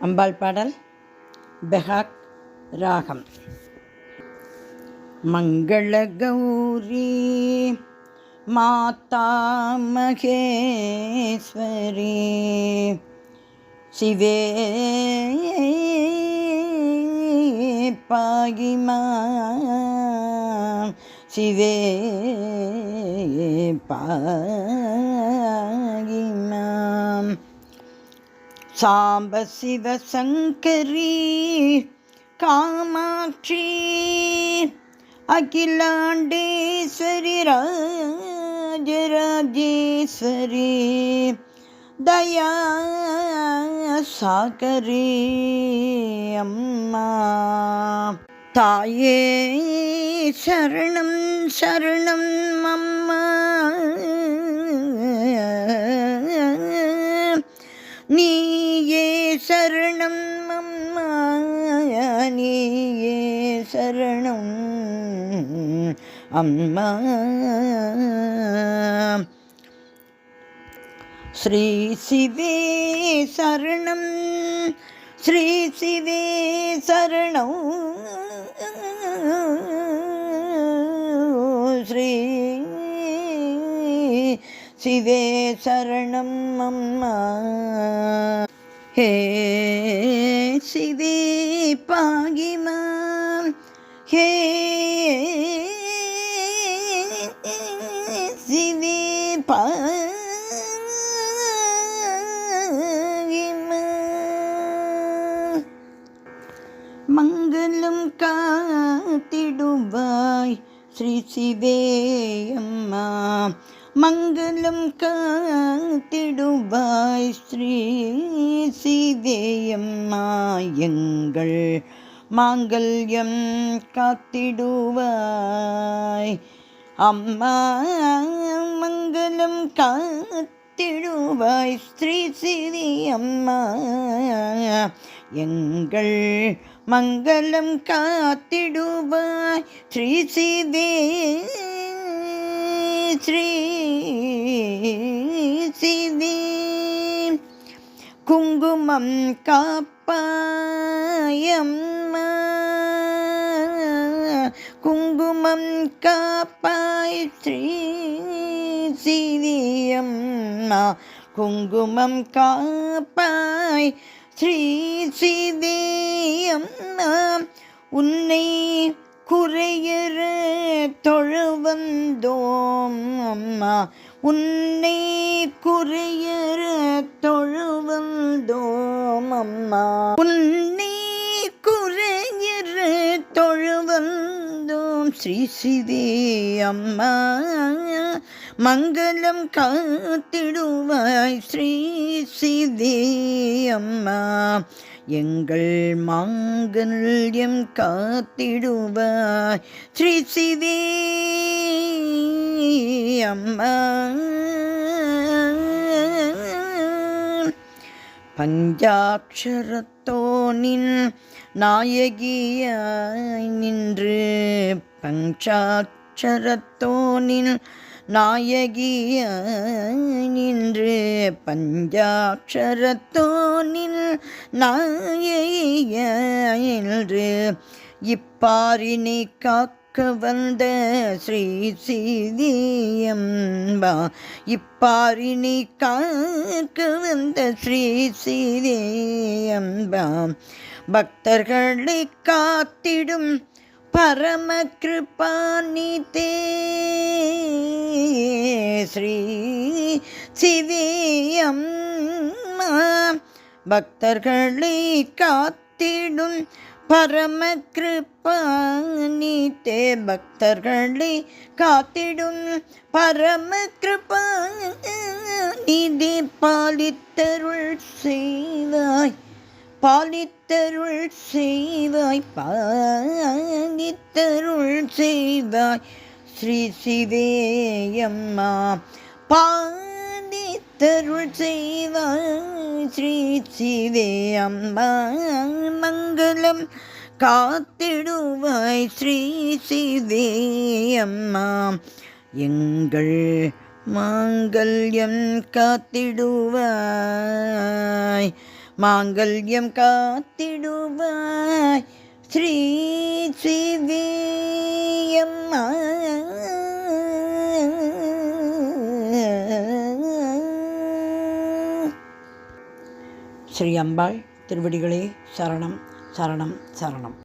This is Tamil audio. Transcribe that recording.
அம்பாள் பாடல் பெஹாக் ராகம். மங்கள கௌரி மாதா மகேஸ்வரி சிவே பாகிமா சிவே பாகிமா சாம்ப சிவ சங்கரி காமாட்சி அகிலாண்டேஸ்வரி ராஜராஜேஸ்வரி தயா சாகரி அம்மா தாயே சரணம் சரணம் அம்மா நீயே சரணம் அம்மா நீயே சரணம் அம்மா. ஸ்ரீ சிவே சரணம் ஸ்ரீ சிவே சரணம் ஸ்ரீ சிவே சரணம் அம்மா. ஹே சிவே பாகிமா ஹே சிவே பாகிமா. மங்களம் காத்திடுவாய் ஸ்ரீ சிவே அம்மா. மங்களம் காத்திடுவாய் ஸ்ரீ சிவே அம்மா. எங்கள் மாங்கல்யம் காத்திடுவாய் அம்மா. மங்களம் காத்திடுவாய் ஸ்ரீ சிவே அம்மா. எங்கள் மங்களம் காத்திடுவாய் ஸ்ரீ சிவே ஸ்ரீ சிவே. குங்குமம் காப்பாயம்மா குங்குமம் காப்பாய் ஸ்ரீ சிவே அம்மா. குங்குமம் காப்பாய் ஸ்ரீ சிவே அம்மா. உன்னை குறையற தொழ வந்தோம் அம்மா. உன்னை குறையற தொழ வந்தோம் அம்மா. உன்னை குறையற தொழ வந்தோம் ஸ்ரீ சிவே அம்மா. மங்களம் காத்திடுவாய் ஸ்ரீ சிவே அம்மா. எங்கள் மாங்கல்யம் காத்திடுவாய் ஸ்ரீ சிவே அம்மா. பஞ்சாட்சரத்தோனின் நாயகியாய் நின்று பஞ்சாட்சரத்தோனின் நாயகியாய் நின்று பஞ்சாட்சரத்தோனில் நாயகியாய் நின்று இப்பாரினை காக்க வந்த ஸ்ரீ சிவே அம்மா. இப்பாரினை காக்க வந்த ஸ்ரீ சிவே அம்மா. பக்தர்களை காத்திடும் பரம கிருபாநிதே ஸ்ரீ சிவே அம்மா. பக்தர்களை காத்திடும் பரம கிருபாநிதே. பக்தர்களை காத்திடும் பரம கிருபாநிதே. பாலித்தருள் செய்வாய் பாலித்தருள் செய்வாய் பாலித்தருள் செய்வாய் ஸ்ரீ சிவே அம்மா. பாலித்தருள் செய்வாய் ஸ்ரீ சிவே அம்மா. மங்களம் காத்திடுவாய் ஸ்ரீ சிவே அம்மா. எங்கள் மாங்கல்யம் காத்திடுவாய் மாங்கல்யம் காத்திடுவாய் ஸ்ரீ சிதியம்மா. ஸ்ரீ அம்பாள் திருவடிகளே சரணம் சரணம் சரணம்.